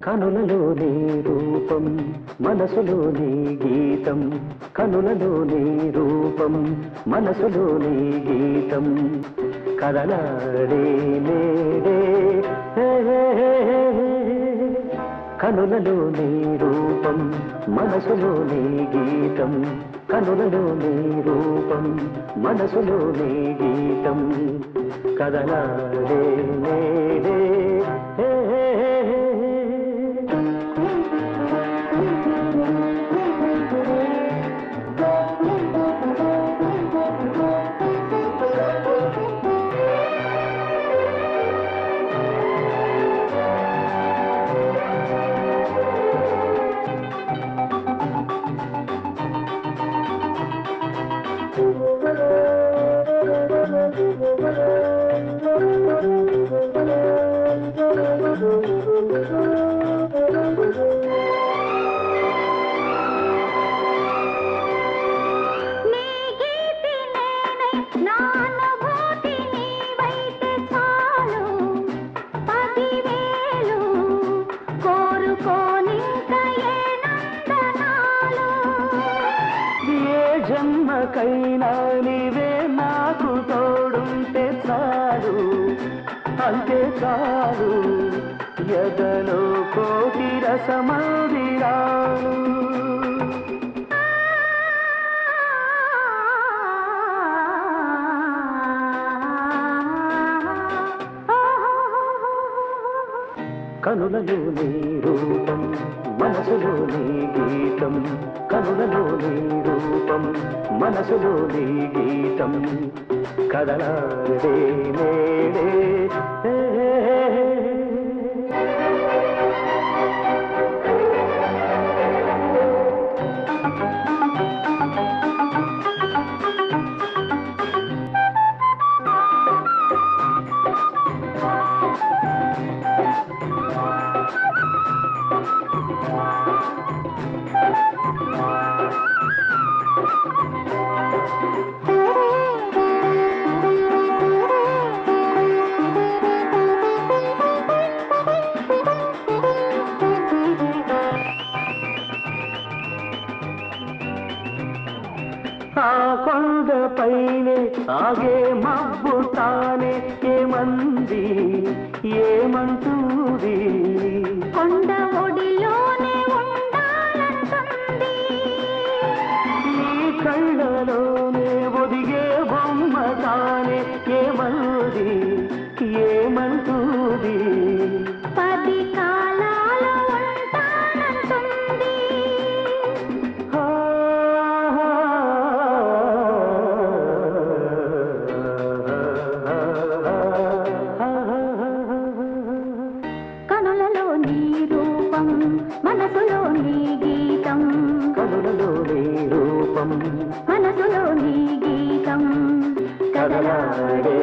కనులలో నీ రూపం మనసులో నీ గీతం కనులలో నీ రూపం మనసులో నీ గీతం కదలాడే నేడే కనులలో నీ రూపం మనసులో నీ గీతం కనులలో నీ రూపం మనసులో నీ గీతం కదలాడే నేడే జన్మకైనా నీవే నాకు తోడుంటే చాలు అంతే చాలు ఎదలో కోటి రసమదిరాలు కనులలో నీ రూపం మనసులో నీ గీతం కనులలో నీ రూపం మనసులో నీ గీతం కదలాడే నేడే ఆ కొండపైనే ఆగే మబ్బు తానే ఏమంది ఏమంటుంది కొండ ఒడిలోనే ఉండాలంటుంది ఈ కళ్ళలోనే ఒదిగే బొమ్మ తానే ఏమంది ఏమంటుంది 10 కాలాలు ఉంటానంటుంది కనులలో నీ రూపం మనసులో నీ గీతం కనులలో నీ రూపం మనసులో నీ గీతం కదలాడే